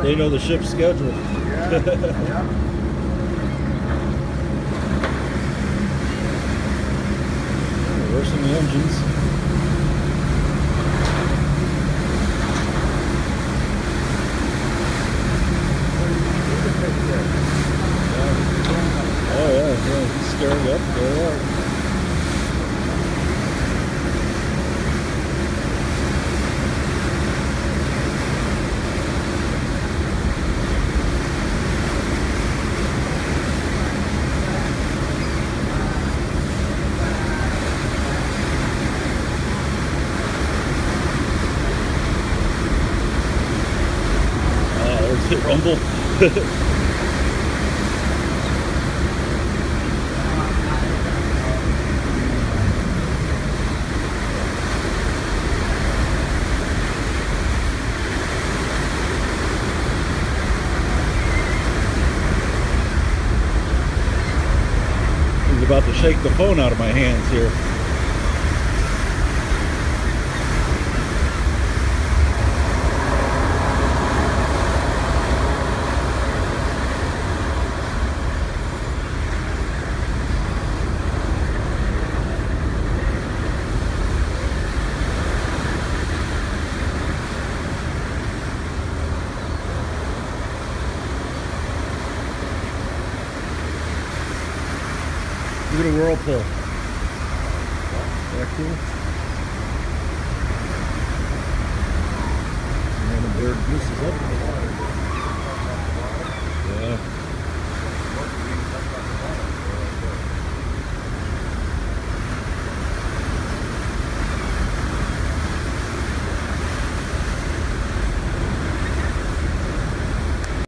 They know the ship's schedule. Yeah. Reversing the engines. Oh yeah, he's scared. Yep, there they are. There's the rumble. He's about to shake the phone out of my hands here. Look at a whirlpool. Isn't that cool? And then the bird gooses up.